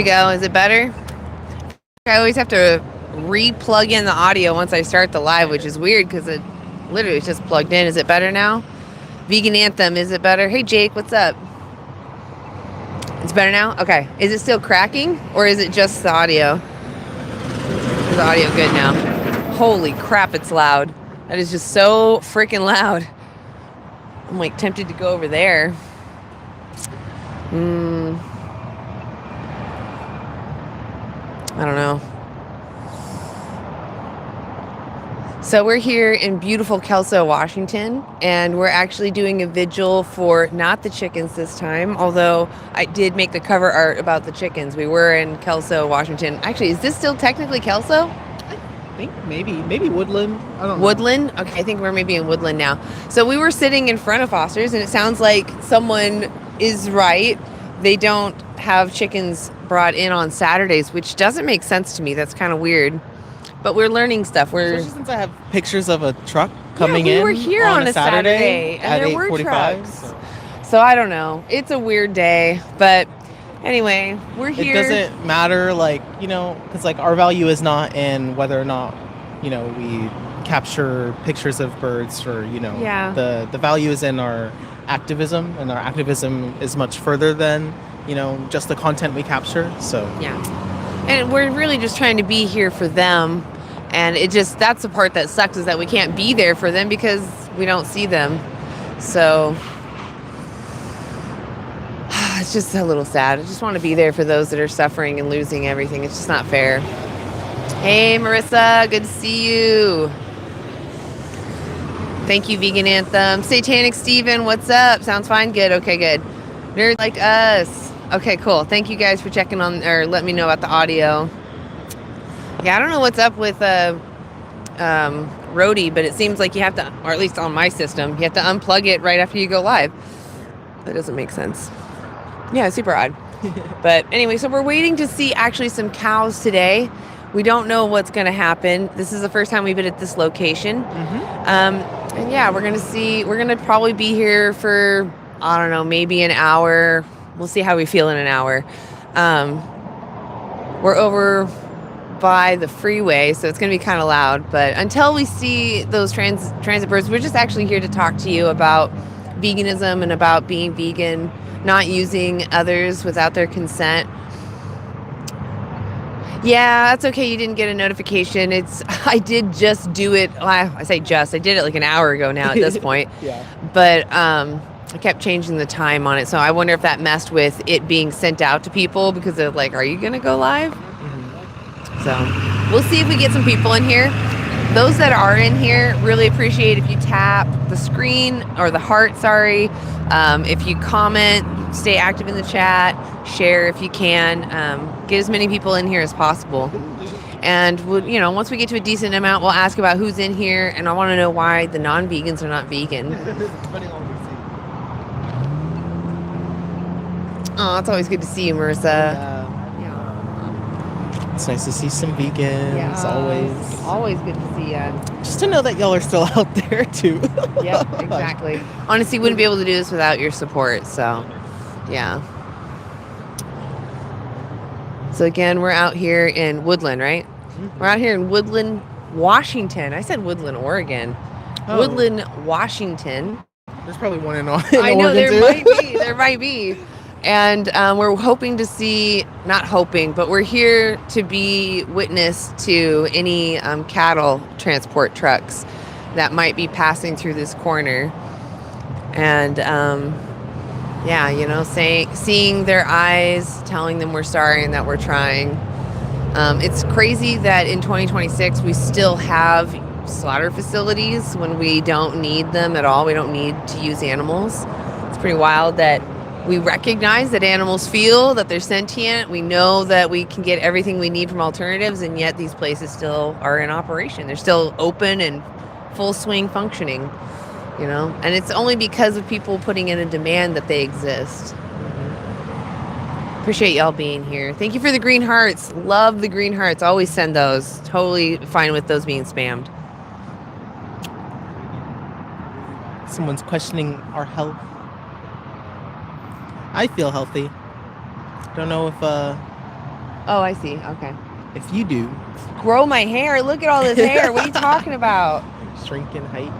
There we go. Is it better? I always have to re-plug in the audio once I start the live, which is weird because it literally is just plugged in. Is it better now? Vegan Anthem, is it better? Hey Jake, what's up? It's better now? Okay. Is it still cracking or is it just the audio? Is the audio good now? Holy crap, it's loud. That is just so freaking loud. I'm like tempted to go over there. I don't know. So we're here in beautiful Kelso, Washington, and we're actually doing a vigil for not the chickens this time, although I did make the cover art about the chickens. We were in Kelso, Washington. Actually, is this still technically Kelso? I think maybe Woodland. I don't know. Woodland? Okay, I think we're maybe in Woodland now. So we were sitting in front of Foster's, and it sounds like someone is right. They don't have chickens brought in on Saturdays, which doesn't make sense to me. That's kind of weird. But we're learning stuff. Especially since I have pictures of a truck coming in. We were here on a Saturday and there were trucks. So I don't know. It's a weird day, but anyway, we're here. It doesn't matter, like, you know, because like our value is not in whether or not, you know, we capture pictures of birds or, you know, the value is in our activism, and our activism is much further than, you know, just the content we capture. So and we're really just trying to be here for them, and that's the part that sucks, is that we can't be there for them because we don't see them. So it's just a little sad. I just want to be there for those that are suffering and losing everything. It's just not fair. Hey Marissa, good to see you. Thank you, Vegan Anthem. Satanic Steven, what's up? Sounds fine? Good. Okay, good. Nerd like us. Okay, cool. Thank you guys for checking on, or let me know about the audio. Yeah, I don't know what's up with Rody, but it seems like you have to, or at least on my system, you have to unplug it right after you go live. That doesn't make sense. Yeah, it's super odd. But anyway, so we're waiting to see actually some cows today. We don't know what's going to happen. This is the first time we've been at this location. And yeah, we're going to probably be here for, I don't know, maybe an hour. We'll see how we feel in an hour. We're over by the freeway, so it's going to be kind of loud. But until we see those transit birds, we're just actually here to talk to you about veganism and about being vegan, not using others without their consent. Yeah, that's okay. You didn't get a notification. I did just do it. I say just. I did it like an hour ago now at this point. But I kept changing the time on it. So I wonder if that messed with it being sent out to people because they're like, are you going to go live? So we'll see if we get some people in here. Those that are in here, really appreciate if you tap the screen or the heart, sorry. If you comment, stay active in the chat, share if you can. Get as many people in here as possible. And we'll, you know, once we get to a decent amount, we'll ask about who's in here, and I want to know why the non-vegans are not vegan. Oh, it's always good to see you, Marissa. It's nice to see some vegans, always good to see you. Just to know that y'all are still out there too. Yep, exactly. Honestly, wouldn't be able to do this without your support, so yeah. So again, we're out here in Woodland, right? We're out here in Woodland, Washington. I said Woodland, Oregon. Woodland, Washington. There's probably one in Oregon. I know there might be. And we're hoping to see, not hoping, but we're here to be witness to any cattle transport trucks that might be passing through this corner. And seeing their eyes, telling them we're sorry and that we're trying. It's crazy that in 2026 we still have slaughter facilities when we don't need them at all. We don't need to use animals. It's pretty wild that we recognize that animals feel, that they're sentient. We know that we can get everything we need from alternatives, and yet these places still are in operation. They're still open and full swing functioning, and it's only because of people putting in a demand that they exist. Appreciate y'all being here. Thank you for the green hearts. Love the green hearts. Always send those. Totally fine with those being spammed. Someone's questioning our health. I feel healthy. Don't know if Oh, I see. Okay. If you do. Grow my hair. Look at all this hair. What are you talking about? Shrink in height.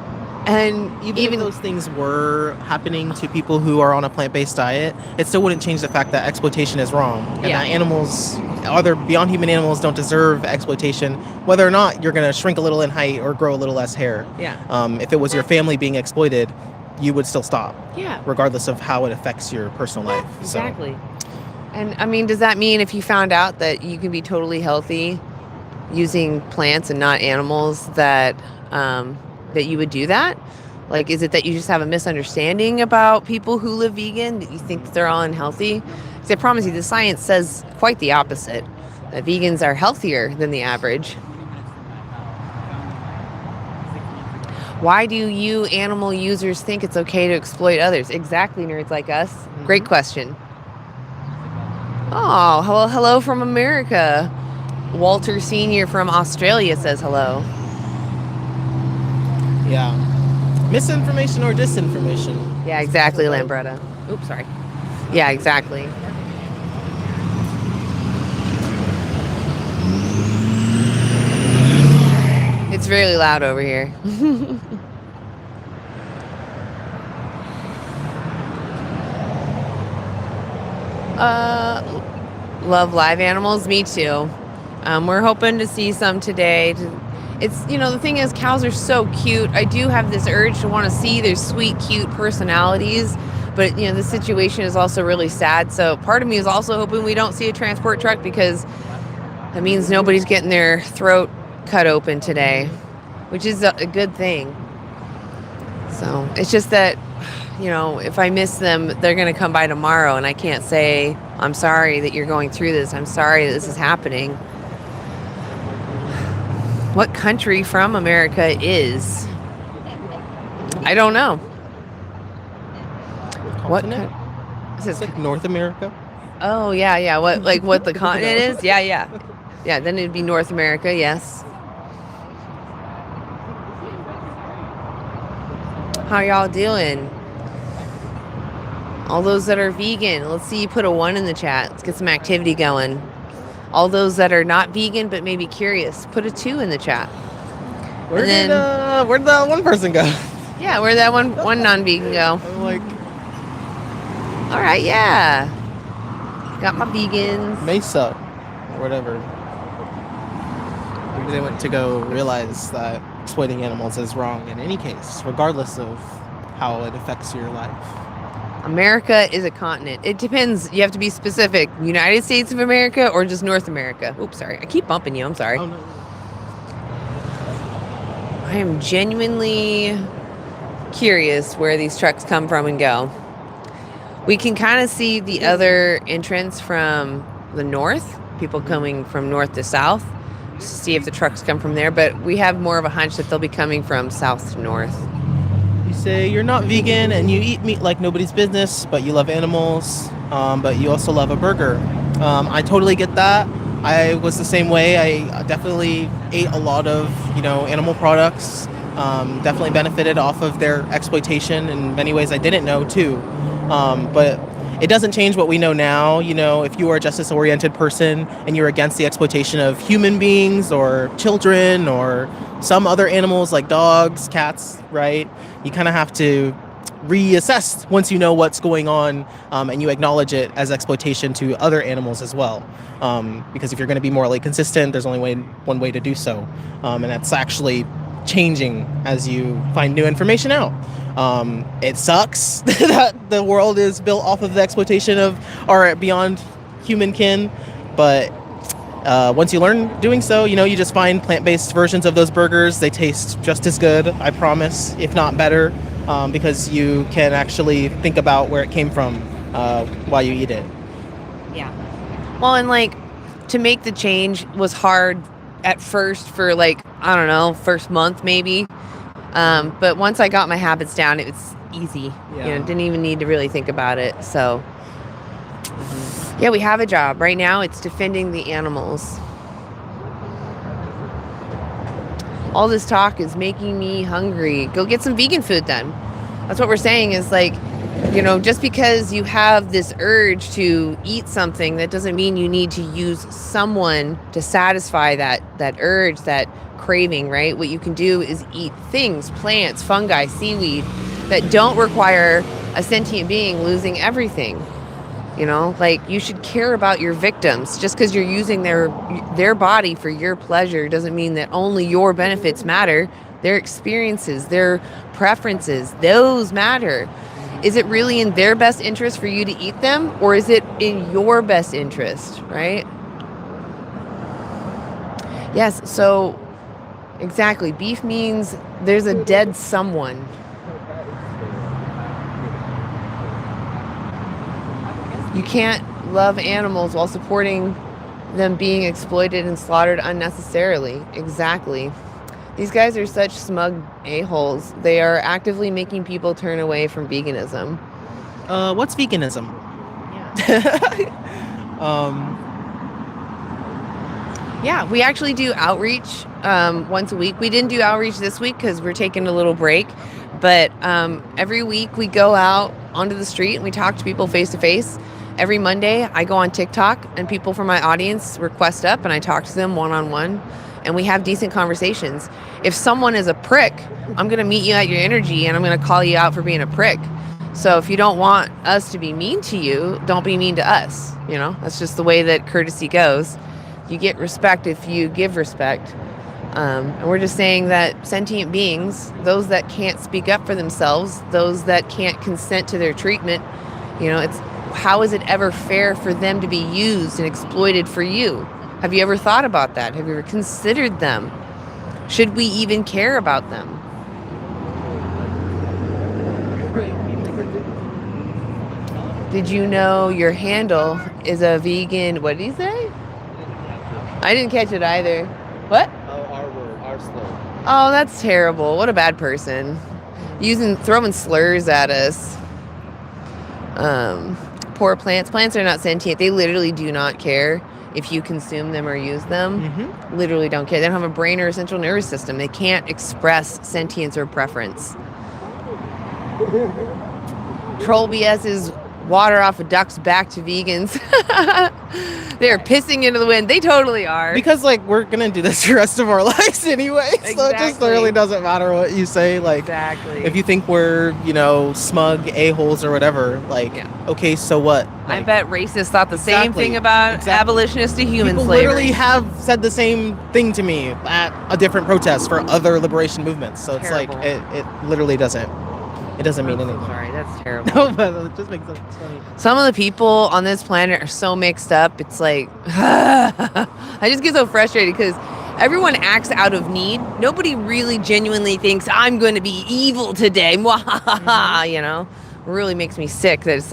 And even if those things were happening to people who are on a plant-based diet, it still wouldn't change the fact that exploitation is wrong. And that animals, other beyond human animals, don't deserve exploitation, whether or not you're going to shrink a little in height or grow a little less hair. Yeah. If it was your family being exploited, you would still stop. Yeah. Regardless of how it affects your personal life. Exactly. And I mean, does that mean if you found out that you can be totally healthy using plants and not animals, that that you would do that? Like, is it that you just have a misunderstanding about people who live vegan, that you think that they're all unhealthy? Because I promise you, the science says quite the opposite, that vegans are healthier than the average. Why do you animal users think it's okay to exploit others? Exactly, nerds like us. Mm-hmm. Great question. Oh, hello from America. Walter Sr. from Australia says hello. Yeah. Misinformation or disinformation. Yeah, exactly, Lambretta. Oops, sorry. Yeah, exactly. It's really loud over here. Love live animals. Me too. We're hoping to see some today. It's, the thing is, cows are so cute. I do have this urge to want to see their sweet, cute personalities. But, the situation is also really sad. So part of me is also hoping we don't see a transport truck, because that means nobody's getting their throat cut open today, which is a good thing. So it's just that, if I miss them, they're going to come by tomorrow, and I can't say, I'm sorry that you're going through this. I'm sorry that this is happening. What country from America is? I don't know. What? Is this like North America? Oh, yeah. What the continent is? Yeah. Yeah, then it'd be North America, yes. How y'all doing? All those that are vegan, let's see you put a 1 in the chat. Let's get some activity going. All those that are not vegan but maybe curious, put a 2 in the chat. Where'd the one person go? Yeah, where'd that one non-vegan go? I'm like... All right, yeah. Got my vegans. Mesa, or whatever. Maybe they went to go realize that exploiting animals is wrong in any case, regardless of how it affects your life. America is a continent. It depends. You have to be specific. United States of America or just North America? Oops, sorry. I keep bumping you. I'm sorry. Oh, no. I am genuinely curious where these trucks come from and go. We can kind of see the other entrance from the north, people coming from north to south, to see if the trucks come from there, but we have more of a hunch that they'll be coming from south to north. You say you're not vegan and you eat meat like nobody's business, but you love animals, but you also love a burger. I totally get that. I was the same way. I definitely ate a lot of, animal products. Definitely benefited off of their exploitation in many ways I didn't know too. But it doesn't change what we know now. If you are a justice-oriented person and you're against the exploitation of human beings or children or some other animals like dogs, cats, right? You kind of have to reassess once you know what's going on, and you acknowledge it as exploitation to other animals as well. Because if you're going to be morally consistent, there's only one way to do so, and that's actually changing as you find new information out. It sucks that the world is built off of the exploitation of our beyond human kin, but once you learn doing so, you just find plant-based versions of those burgers. They taste just as good, I promise, if not better, because you can actually think about where it came from while you eat it. Yeah. Well, and like, to make the change was hard at first for I don't know, first month maybe. But once I got my habits down, it was easy. Yeah. Didn't even need to really think about it. So yeah, we have a job. Right now it's defending the animals. All this talk is making me hungry. Go get some vegan food then. That's what we're saying is just because you have this urge to eat something, that doesn't mean you need to use someone to satisfy that urge, that craving, right? What you can do is eat things, plants, fungi, seaweed that don't require a sentient being losing everything. You should care about your victims. Just because you're using their body for your pleasure doesn't mean that only your benefits matter. Their experiences, their preferences, those matter. Is it really in their best interest for you to eat them, or is it in your best interest, right? Yes, so exactly. Beef means there's a dead someone. You can't love animals while supporting them being exploited and slaughtered unnecessarily. Exactly. These guys are such smug a-holes. They are actively making people turn away from veganism. What's veganism? Yeah, we actually do outreach once a week. We didn't do outreach this week because we're taking a little break. But every week we go out onto the street and we talk to people face to face. Every Monday I go on TikTok and people from my audience request up and I talk to them one-on-one. And we have decent conversations. If someone is a prick, I'm going to meet you at your energy and I'm going to call you out for being a prick. So if you don't want us to be mean to you, don't be mean to us. That's just the way that courtesy goes. You get respect if you give respect. And we're just saying that sentient beings, those that can't speak up for themselves, those that can't consent to their treatment, it's how is it ever fair for them to be used and exploited for you? Have you ever thought about that? Have you ever considered them? Should we even care about them? Did you know your handle is a vegan? What did he say? I didn't catch it either. What? Oh, our word, our slur. Oh, that's terrible. What a bad person. Throwing slurs at us. Poor plants. Plants are not sentient. They literally do not care if you consume them or use them. Mm-hmm. Literally don't care. They don't have a brain or a central nervous system. They can't express sentience or preference. Troll BS is water off a duck's back to vegans. They're pissing into the wind. They totally are. Because we're gonna do this the rest of our lives anyway. Exactly. So it just really doesn't matter what you say. Exactly. If you think we're smug a-holes or whatever, okay, so what? I bet racists thought the same thing about abolitionists to human People slavery. Literally have said the same thing to me at a different protest for other liberation movements. So Terrible. It's it literally doesn't. It doesn't mean anything. Sorry, that's terrible. No, but it just makes sense. It's funny. Some of the people on this planet are so mixed up. It's I just get so frustrated because everyone acts out of need. Nobody really genuinely thinks I'm going to be evil today. It really makes me sick that it's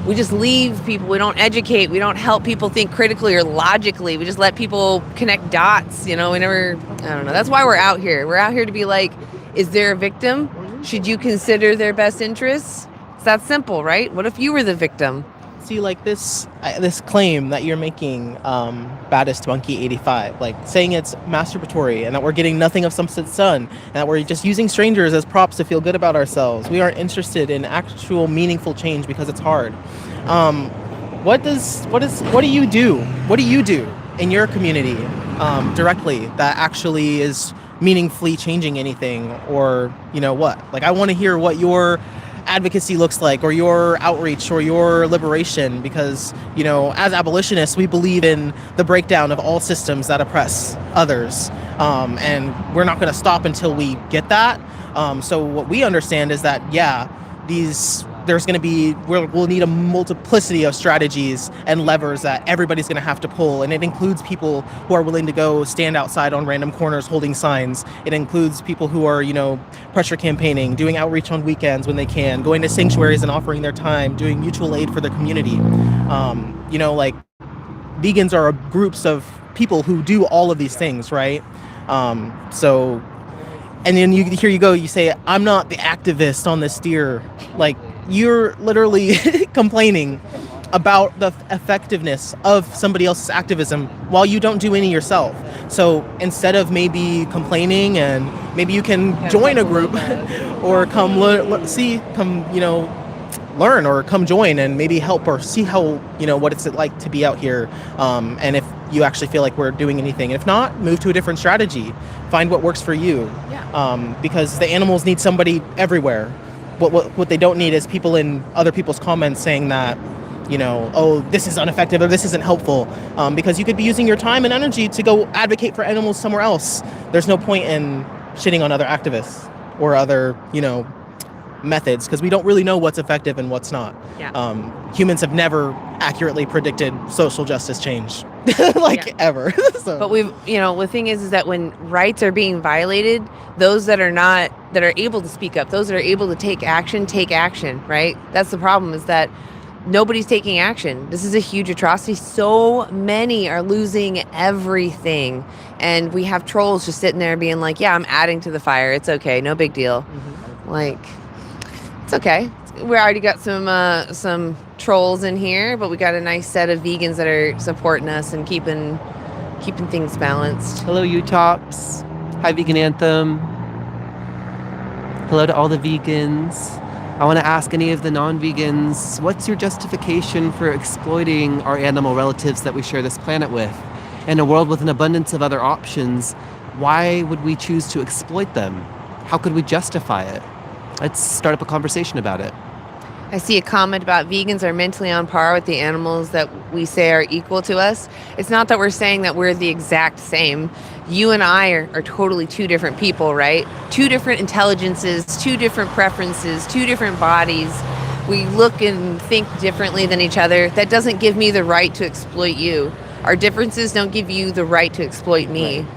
we just leave people. We don't educate. We don't help people think critically or logically. We just let people connect dots. We never, I don't know. That's why we're out here. We're out here to be is there a victim? Should you consider their best interests? It's that simple, right? What if you were the victim? See, this claim that you're making, Baddest Monkey 85, saying it's masturbatory and that we're getting nothing of Sunset Sun and that we're just using strangers as props to feel good about ourselves. We aren't interested in actual meaningful change because it's hard. What do you do? What do you do in your community directly that actually is meaningfully changing anything, or what. Like, I want to hear what your advocacy looks like, or your outreach, or your liberation, because as abolitionists, we believe in the breakdown of all systems that oppress others, and we're not going to stop until we get that. So what we understand is that there's going to be, we'll need a multiplicity of strategies and levers that everybody's going to have to pull. And it includes people who are willing to go stand outside on random corners holding signs. It includes people who are, pressure campaigning, doing outreach on weekends when they can, going to sanctuaries and offering their time, doing mutual aid for the community. Like, vegans are groups of people who do all of these things, right? And then here you go, you say, I'm not the activist on this steer. Like, you're literally complaining about the effectiveness of somebody else's activism while you don't do any yourself. So instead of maybe complaining, and maybe you can join a group or learn, or come join and maybe help, or see how, what it's like to be out here. And if you actually feel like we're doing anything, if not, move to a different strategy, find what works for you. Because the animals need somebody everywhere. What they don't need is people in other people's comments saying that, oh, this is ineffective or this isn't helpful, because you could be using your time and energy to go advocate for animals somewhere else. There's no point in shitting on other activists or other, methods, because we don't really know what's effective and what's not. Humans have never accurately predicted social justice change, ever. So. But the thing is that when rights are being violated, those that are able to speak up, those that are able to take action, right? That's the problem, is that nobody's taking action. This is a huge atrocity. So many are losing everything. And we have trolls just sitting there being like, yeah, I'm adding to the fire. It's okay. No big deal. It's okay. We already got some trolls in here, but we got a nice set of vegans that are supporting us and keeping things balanced. Hello, U-Tops. Hi, Vegan Anthem. Hello to all the vegans. I want to ask any of the non-vegans, what's your justification for exploiting our animal relatives that we share this planet with? In a world with an abundance of other options, why would we choose to exploit them? How could we justify it? Let's start up a conversation about it. I see a comment about vegans are mentally on par with the animals that we say are equal to us. It's not that we're saying that we're the exact same. You and I are totally two different people, right? Two different intelligences, two different preferences, two different bodies. We look and think differently than each other. That doesn't give me the right to exploit you. Our differences don't give you the right to exploit me. Right.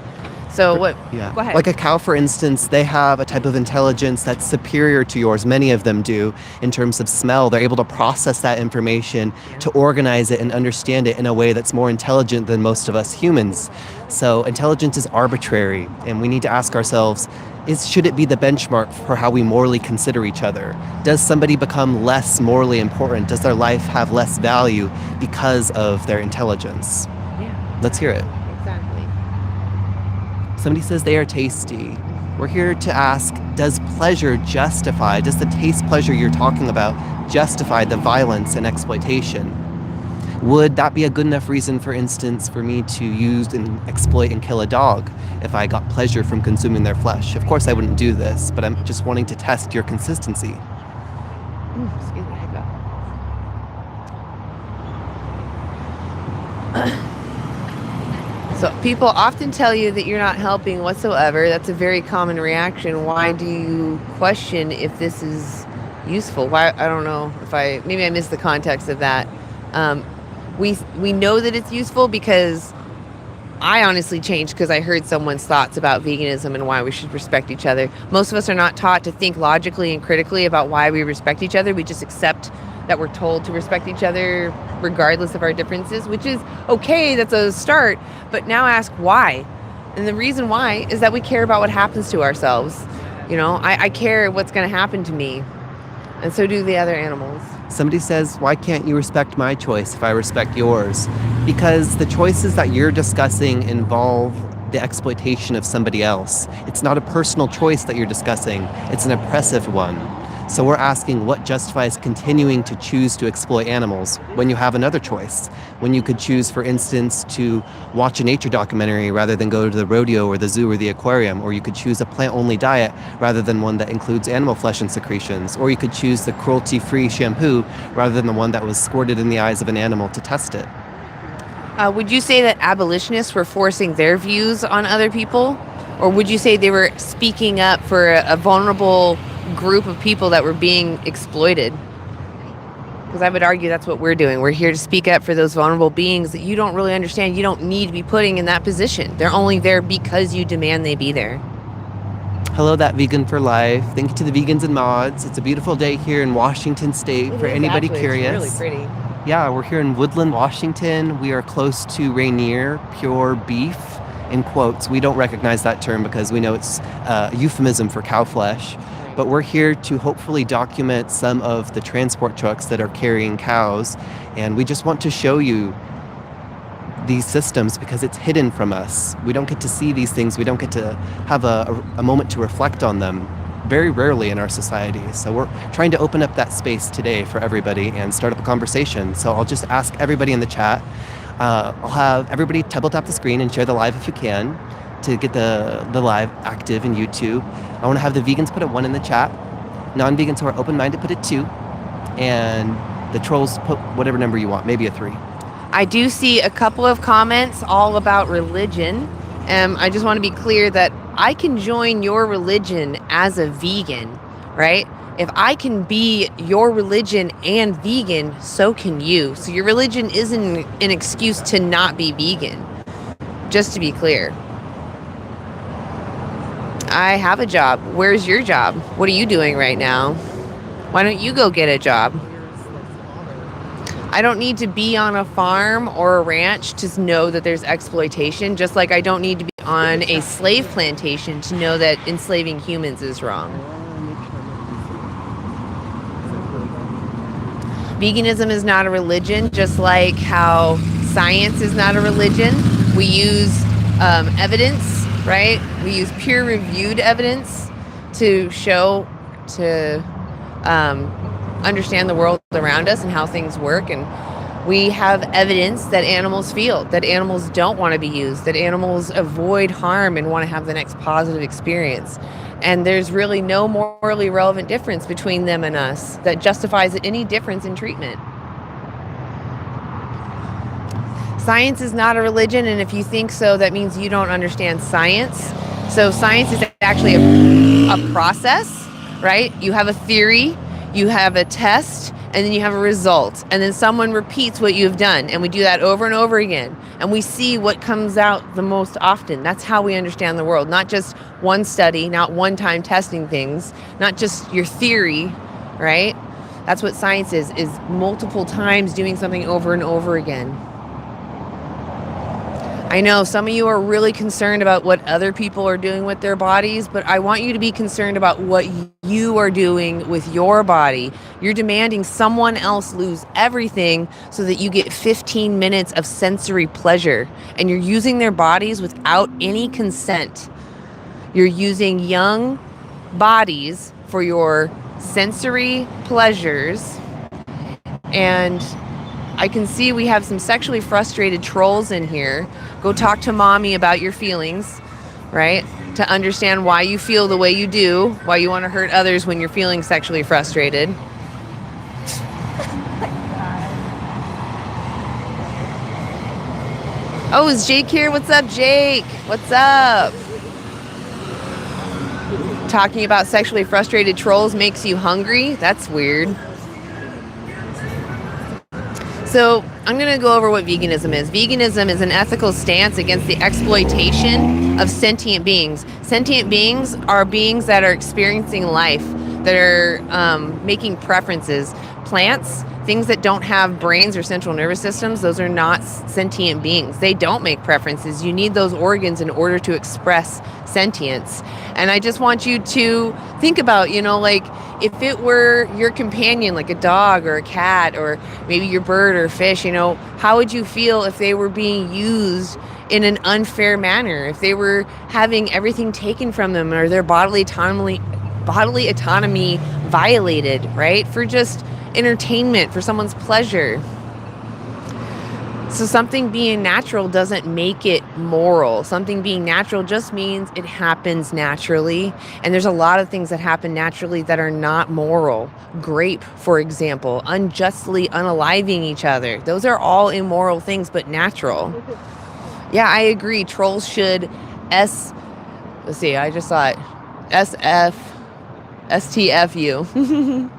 So what? Yeah. Go ahead. Like a cow, for instance, they have a type of intelligence that's superior to yours. Many of them do in terms of smell. They're able to process that information, to organize it and understand it in a way that's more intelligent than most of us humans. So intelligence is arbitrary, and we need to ask ourselves, should it be the benchmark for how we morally consider each other? Does somebody become less morally important? Does their life have less value because of their intelligence? Yeah. Let's hear it. Somebody says they are tasty. We're here to ask, does the taste pleasure you're talking about justify the violence and exploitation? Would that be a good enough reason, for instance, for me to use and exploit and kill a dog if I got pleasure from consuming their flesh? Of course I wouldn't do this, but I'm just wanting to test your consistency. Excuse me, hiccup. So people often tell you that you're not helping whatsoever. That's a very common reaction. Why do you question if this is useful? Why? I don't know maybe I missed the context of that. We know that it's useful because I honestly changed because I heard someone's thoughts about veganism and why we should respect each other. Most of us are not taught to think logically and critically about why we respect each other. We just accept that we're told to respect each other regardless of our differences, which is okay, that's a start, but now ask why. And the reason why is that we care about what happens to ourselves. I care what's going to happen to me, and so do the other animals. Somebody says, why can't you respect my choice if I respect yours? Because the choices that you're discussing involve the exploitation of somebody else. It's not a personal choice that you're discussing, it's an oppressive one. So we're asking, what justifies continuing to choose to exploit animals when you have another choice? When you could choose, for instance, to watch a nature documentary rather than go to the rodeo or the zoo or the aquarium, or you could choose a plant-only diet rather than one that includes animal flesh and secretions, or you could choose the cruelty-free shampoo rather than the one that was squirted in the eyes of an animal to test it. Would you say that abolitionists were forcing their views on other people? Or would you say they were speaking up for a vulnerable group of people that were being exploited? Because I would argue that's what we're doing. We're here to speak up for those vulnerable beings that you don't really understand. You don't need to be putting in that position. They're only there because you demand they be there. Hello, that vegan for life. Thank you to the vegans and mods. It's a beautiful day here in Washington State for anybody curious. It's really pretty. Yeah, we're here in Woodland, Washington. We are close to Rainier, pure beef, in quotes. We don't recognize that term because we know it's a euphemism for cow flesh. But we're here to hopefully document some of the transport trucks that are carrying cows. And we just want to show you these systems because it's hidden from us. We don't get to see these things. We don't get to have a moment to reflect on them very rarely in our society. So we're trying to open up that space today for everybody and start up a conversation. So I'll just ask everybody in the chat. I'll have everybody tap the screen and share the live if you can to get the live active in YouTube. I want to have the vegans put a 1 in the chat. Non-vegans who are open-minded put a 2. And the trolls put whatever number you want, maybe a 3. I do see a couple of comments all about religion. I just want to be clear that I can join your religion as a vegan, right? If I can be your religion and vegan, so can you. So your religion isn't an excuse to not be vegan, just to be clear. I have a job. Where's your job? What are you doing right now? Why don't you go get a job? I don't need to be on a farm or a ranch to know that there's exploitation, just like I don't need to be on a slave plantation to know that enslaving humans is wrong. Veganism is not a religion, just like how science is not a religion. We use evidence, right? We use peer-reviewed evidence to show, to understand the world around us and how things work. And we have evidence that animals feel, that animals don't want to be used, that animals avoid harm and want to have the next positive experience. And there's really no morally relevant difference between them and us that justifies any difference in treatment. Science is not a religion, and if you think so, that means you don't understand science. So science is actually a process, right? You have a theory, you have a test, and then you have a result. And then someone repeats what you've done. And we do that over and over again. And we see what comes out the most often. That's how we understand the world. Not just one study, not one time testing things, not just your theory, right? That's what science is multiple times doing something over and over again. I know some of you are really concerned about what other people are doing with their bodies, but I want you to be concerned about what you are doing with your body. You're demanding someone else lose everything so that you get 15 minutes of sensory pleasure, and you're using their bodies without any consent. You're using young bodies for your sensory pleasures, and I can see we have some sexually frustrated trolls in here. Go talk to mommy about your feelings, right? To understand why you feel the way you do, why you want to hurt others when you're feeling sexually frustrated. Oh, is Jake here? What's up, Jake? What's up? Talking about sexually frustrated trolls makes you hungry? That's weird. So I'm going to go over what veganism is. Veganism is an ethical stance against the exploitation of sentient beings. Sentient beings are beings that are experiencing life, that are making preferences. Plants Things that don't have brains or central nervous systems, those are not sentient beings. They don't make preferences. You need those organs in order to express sentience. And I just want you to think about, like if it were your companion, like a dog or a cat or maybe your bird or fish, how would you feel if they were being used in an unfair manner, if they were having everything taken from them or their bodily autonomy violated, right? For just entertainment, for someone's pleasure. So something being natural doesn't make it moral. Something being natural just means it happens naturally. And there's a lot of things that happen naturally that are not moral. Grape, for example, unjustly unaliving each other. Those are all immoral things, but natural. Yeah, I agree. Trolls should let's see, I just saw it. STFU.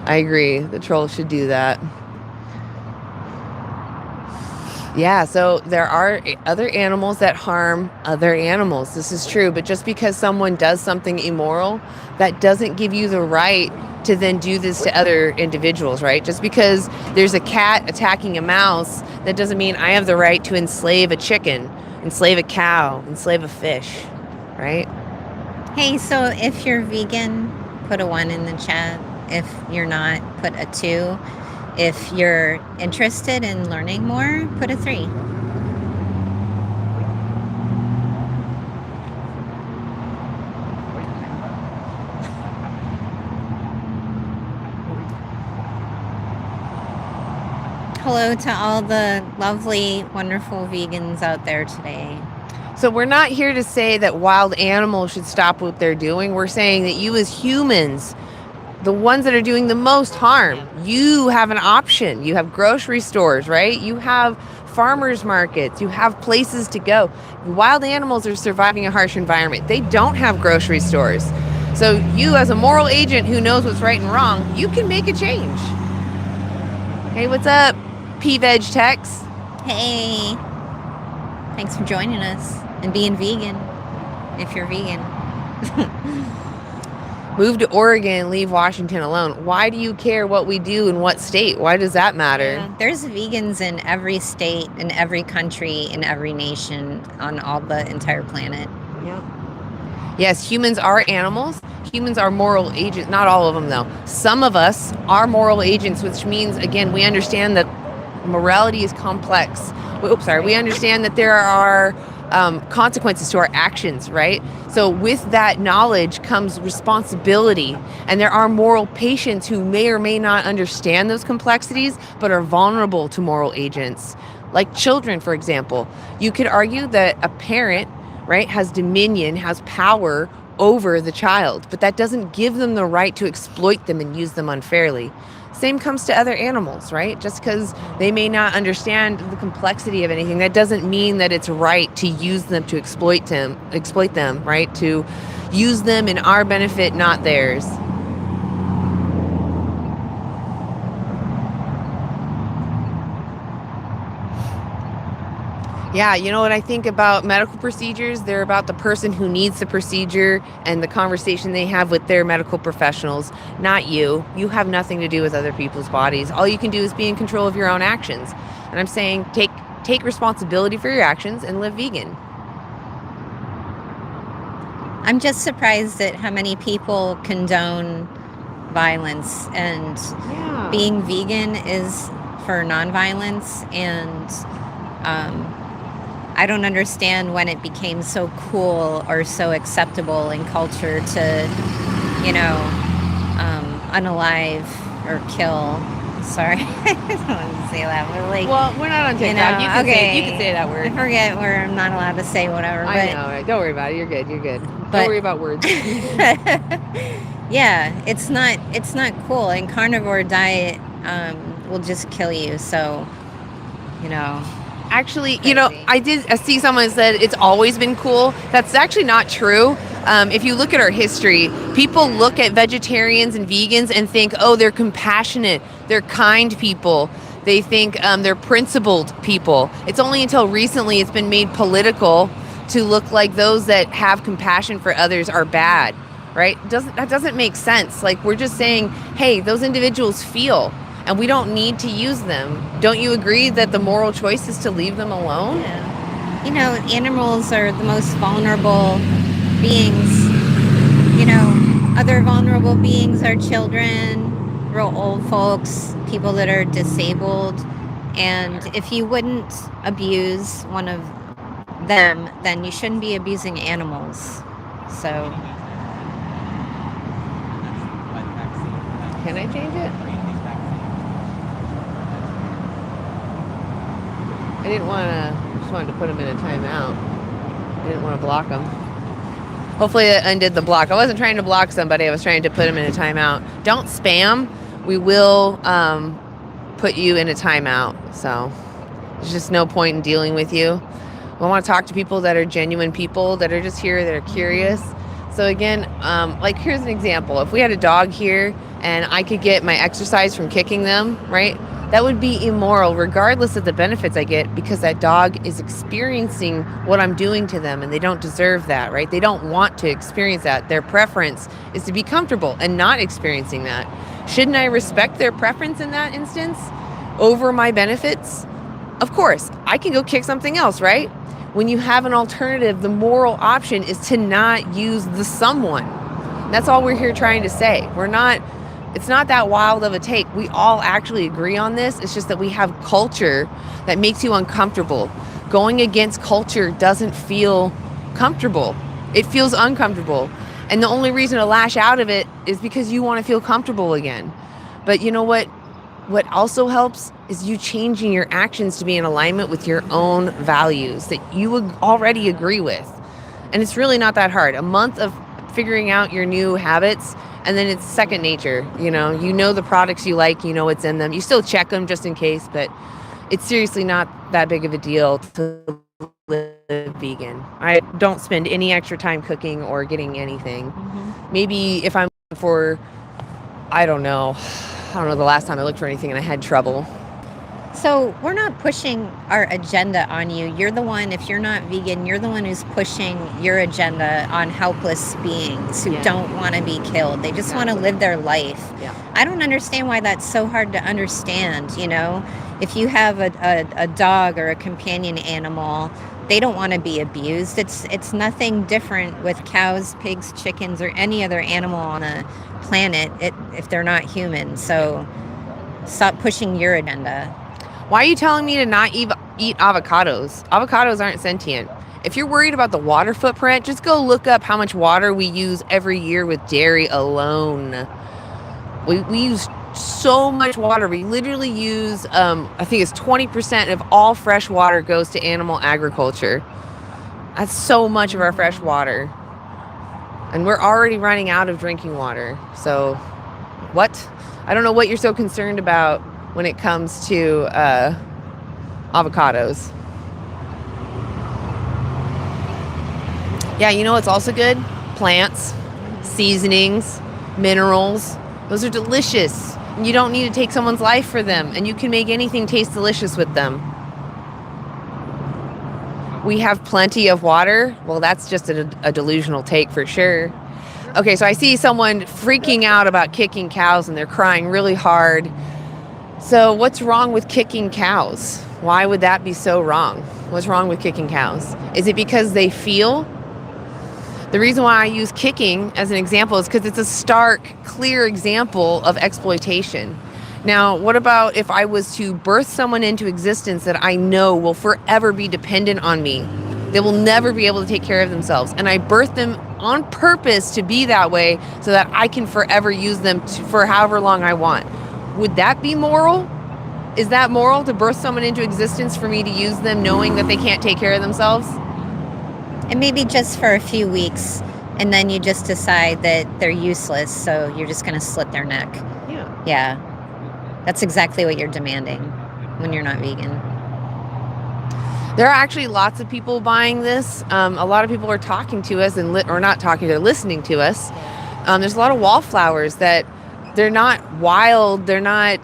I agree. The trolls should do that. Yeah, so there are other animals that harm other animals. This is true. But just because someone does something immoral, that doesn't give you the right to then do this to other individuals, right? Just because there's a cat attacking a mouse, that doesn't mean I have the right to enslave a chicken, enslave a cow, enslave a fish, right? Hey, so if you're vegan, put a 1 in the chat. If you're not, put a 2. If you're interested in learning more, put a 3. Hello to all the lovely, wonderful vegans out there today. So we're not here to say that wild animals should stop what they're doing. We're saying that you as humans, the ones that are doing the most harm, you have an option. You have grocery stores, right? You have farmers markets. You have places to go. Wild animals are surviving a harsh environment. They don't have grocery stores. So you as a moral agent who knows what's right and wrong, you can make a change. Hey, what's up, P-Veg Tex? Hey. Thanks for joining us and being vegan, if you're vegan. Move to Oregon, leave Washington alone. Why do you care what we do in what state? Why does that matter? Yeah, there's vegans in every state, in every country, in every nation, on all the entire planet. Yep. Yes, humans are animals. Humans are moral agents. Not all of them, though. Some of us are moral agents, which means, again, we understand that morality is complex. We understand that there are consequences to our actions, right? So with that knowledge comes responsibility, and there are moral patients who may or may not understand those complexities, but are vulnerable to moral agents. Like children, for example. You could argue that a parent, right, has dominion, has power over the child, but that doesn't give them the right to exploit them and use them unfairly. Same comes to other animals, right? Just because they may not understand the complexity of anything, that doesn't mean that it's right to use them to exploit them, right? To use them in our benefit, not theirs. Yeah, you know what I think about medical procedures? They're about the person who needs the procedure and the conversation they have with their medical professionals, not you. You have nothing to do with other people's bodies. All you can do is be in control of your own actions. And I'm saying take responsibility for your actions and live vegan. I'm just surprised at how many people condone violence, and being vegan is for nonviolence, and I don't understand when it became so cool or so acceptable in culture to, unalive or kill. Sorry, I don't want to say that, but well, we're not on TikTok. You can say that word. I forget where I'm not allowed to say whatever. I know, right? Don't worry about it. You're good. Don't worry about words. Yeah, it's not cool. And carnivore diet will just kill you. So, Actually, I did see someone said it's always been cool. That's actually not true. If you look at our history, people look at vegetarians and vegans and think, oh, they're compassionate, they're kind people. They think they're principled people. It's only until recently it's been made political to look like those that have compassion for others are bad, right? That doesn't make sense. Like, we're just saying, hey, those individuals feel, and we don't need to use them. Don't you agree that the moral choice is to leave them alone? Yeah. You know, animals are the most vulnerable beings. You know, other vulnerable beings are children, real old folks, people that are disabled. And if you wouldn't abuse one of them, then you shouldn't be abusing animals. So. Can I change it? I didn't want to, just wanted to put them in a timeout. I didn't want to block them. Hopefully it undid the block. I wasn't trying to block somebody. I was trying to put them in a timeout. Don't spam. We will put you in a timeout. So there's just no point in dealing with you. I want to talk to people that are genuine people, that are just here, that are curious. So again, like, here's an example. If we had a dog here and I could get my exercise from kicking them, right? That would be immoral regardless of the benefits I get, because that dog is experiencing what I'm doing to them, and they don't deserve that, right? They don't want to experience that. Their preference is to be comfortable and not experiencing that. Shouldn't I respect their preference in that instance over my benefits? Of course, I can go kick something else, right? When you have an alternative, the moral option is to not use the someone. That's all we're here trying to say. It's not that wild of a take. We all actually agree on this. It's just that we have culture that makes you uncomfortable. Going against culture doesn't feel comfortable. It feels uncomfortable. And the only reason to lash out of it is because you want to feel comfortable again. But you know what? What also helps is you changing your actions to be in alignment with your own values that you would already agree with. And it's really not that hard. A month of figuring out your new habits, and then it's second nature. You know the products you like, you know what's in them. You still check them just in case, but it's seriously not that big of a deal to live vegan. I don't spend any extra time cooking or getting anything. Mm-hmm. Maybe if I'm for, I don't know the last time I looked for anything and I had trouble. So we're not pushing our agenda on you. You're the one, if you're not vegan, you're the one who's pushing your agenda on helpless beings who don't want to be killed. They just want to live their life. Yeah. I don't understand why that's so hard to understand. If you have a dog or a companion animal, they don't want to be abused. It's nothing different with cows, pigs, chickens, or any other animal on the planet if they're not human. So stop pushing your agenda. Why are you telling me to not eat avocados? Avocados aren't sentient. If you're worried about the water footprint, just go look up how much water we use every year with dairy alone. We use so much water. We literally use, I think it's 20% of all fresh water goes to animal agriculture. That's so much of our fresh water. And we're already running out of drinking water. So what? I don't know what you're so concerned about when it comes to avocados. Yeah, you know what's also good? Plants, seasonings, minerals. Those are delicious. And you don't need to take someone's life for them, and you can make anything taste delicious with them. We have plenty of water. Well, that's just a delusional take for sure. Okay, so I see someone freaking out about kicking cows, and they're crying really hard. So what's wrong with kicking cows? Why would that be so wrong? What's wrong with kicking cows? Is it because they feel? The reason why I use kicking as an example is because it's a stark, clear example of exploitation. Now, what about if I was to birth someone into existence that I know will forever be dependent on me? They will never be able to take care of themselves. And I birth them on purpose to be that way so that I can forever use them for however long I want. Would that be moral? Is that moral to birth someone into existence for me to use them knowing that they can't take care of themselves? And maybe just for a few weeks, and then you just decide that they're useless, so you're just going to slit their neck. Yeah. That's exactly what you're demanding when you're not vegan. There are actually lots of people buying this. A lot of people are talking to us or not talking, they're listening to us. There's a lot of wallflowers that they're not wild. They're not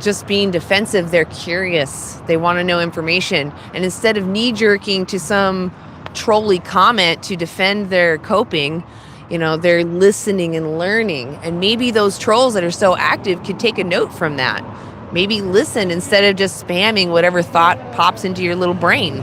just being defensive. They're curious. They want to know information. And instead of knee-jerking to some trolly comment to defend their coping, they're listening and learning. And maybe those trolls that are so active could take a note from that. Maybe listen instead of just spamming whatever thought pops into your little brain.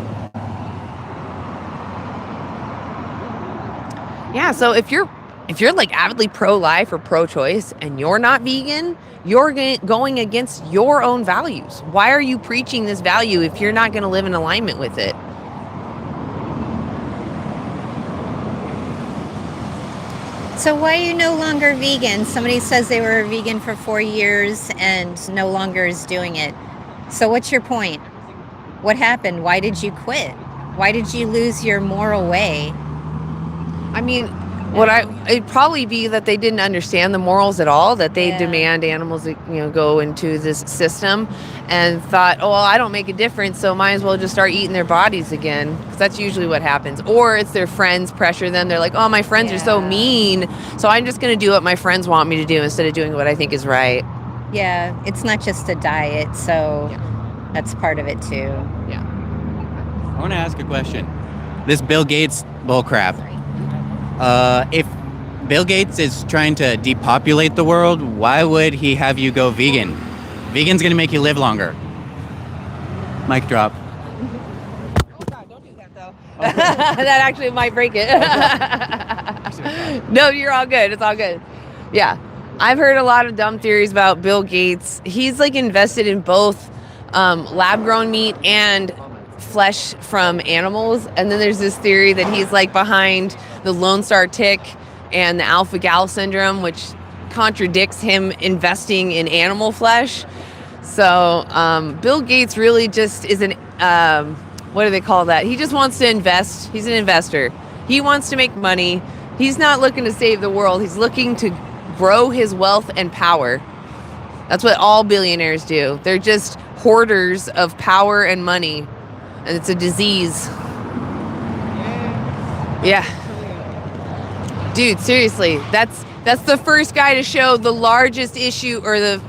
Yeah, so if you're like avidly pro-life or pro-choice and you're not vegan, you're going against your own values. Why are you preaching this value if you're not going to live in alignment with it? So why are you no longer vegan? Somebody says they were a vegan for 4 years and no longer is doing it. So what's your point? What happened? Why did you quit? Why did you lose your moral way? I mean, it'd probably be that they didn't understand the morals at all, that they demand animals, go into this system and thought, oh, well, I don't make a difference, so might as well just start eating their bodies again. Because that's usually what happens. Or it's their friends pressure them. They're like, oh, my friends are so mean, so I'm just going to do what my friends want me to do instead of doing what I think is right. Yeah, it's not just a diet, so that's part of it too. Yeah. I want to ask a question. This Bill Gates bullcrap. If Bill Gates is trying to depopulate the world, why would he have you go vegan? Vegan's going to make you live longer. Mic drop. Don't do that, though. That actually might break it. No, you're all good. It's all good. Yeah. I've heard a lot of dumb theories about Bill Gates. He's like invested in both lab-grown meat and flesh from animals. And then there's this theory that he's like behind the Lone Star tick and the alpha-gal syndrome, which contradicts him investing in animal flesh. So Bill Gates really just is what do they call that? He just wants to invest. He's an investor. He wants to make money. He's not looking to save the world. He's looking to grow his wealth and power. That's what all billionaires do. They're just hoarders of power and money. And it's a disease. Yeah. Dude, seriously, that's the first guy to show the largest issue or the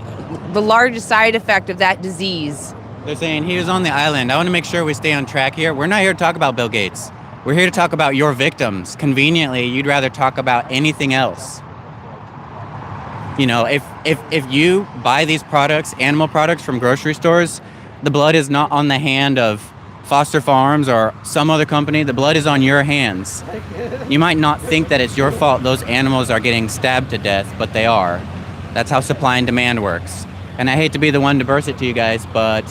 largest side effect of that disease. They're saying he was on the island. I want to make sure we stay on track here. We're not here to talk about Bill Gates. We're here to talk about your victims. Conveniently, you'd rather talk about anything else. If you buy these products, animal products from grocery stores, the blood is not on the hand of Foster Farms or some other company. The blood is on your hands. You might not think that it's your fault those animals are getting stabbed to death, but they are. That's how supply and demand works. And I hate to be the one to burst it to you guys, but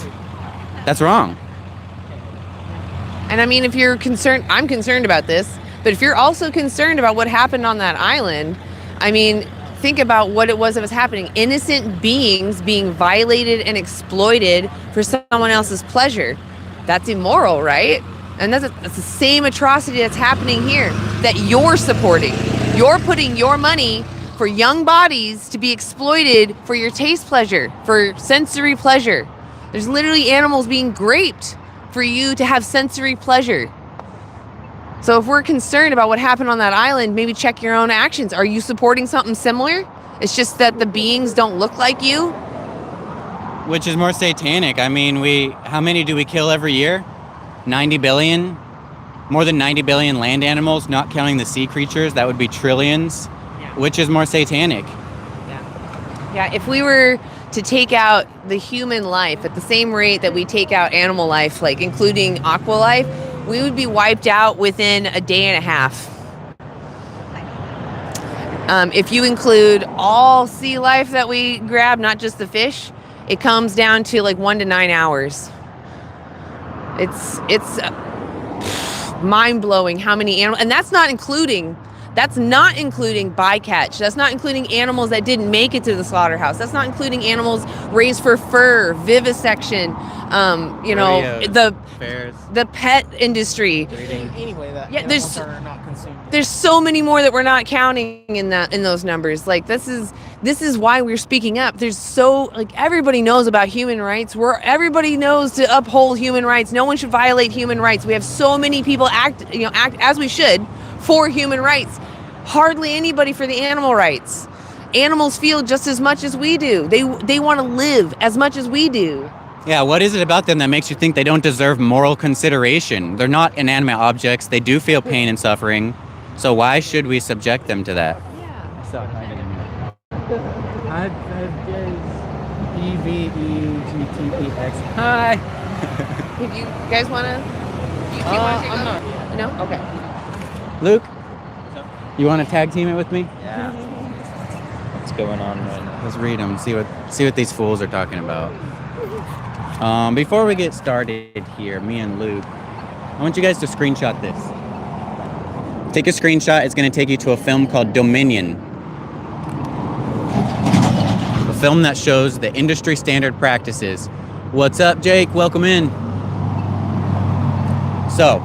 that's wrong. And I mean, if you're concerned, I'm concerned about this, but if you're also concerned about what happened on that island, I mean, think about what it was that was happening. Innocent beings being violated and exploited for someone else's pleasure. That's immoral, right? And that's the same atrocity that's happening here that you're supporting. You're putting your money for young bodies to be exploited for your taste pleasure, for sensory pleasure. There's literally animals being raped for you to have sensory pleasure. So if we're concerned about what happened on that island, maybe check your own actions. Are you supporting something similar? It's just that the beings don't look like you? Which is more satanic. I mean, how many do we kill every year? 90 billion? More than 90 billion land animals, not counting the sea creatures. That would be trillions. Yeah. Which is more satanic. Yeah, if we were to take out the human life at the same rate that we take out animal life, like including aqua life, we would be wiped out within a day and a half. If you include all sea life that we grab, not just the fish, it comes down to like 1 to 9 hours. It's mind-blowing how many animals, and that's not including bycatch. That's not including animals that didn't make it to the slaughterhouse. That's not including animals raised for fur, vivisection, the pet industry. Anyway, that there's are not consumed. There's so many more that we're not counting in those numbers. Like this is why we're speaking up. There's everybody knows about human rights. Everybody knows to uphold human rights. No one should violate human rights. We have so many people act as we should for human rights. Hardly anybody for the animal rights. Animals feel just as much as we do. They want to live as much as we do. Yeah, what is it about them that makes you think they don't deserve moral consideration? They're not inanimate objects. They do feel pain and suffering. So why should we subject them to that? EVEGTEX. Hi. If you guys want to? I'm not. No? Okay. Luke, you want to tag team it with me? Yeah. What's going on right now? Let's read them. See what these fools are talking about. Before we get started here, me and Luke, I want you guys to screenshot this. Take a screenshot. It's going to take you to a film called Dominion. A film that shows the industry standard practices. What's up, Jake? Welcome in. So,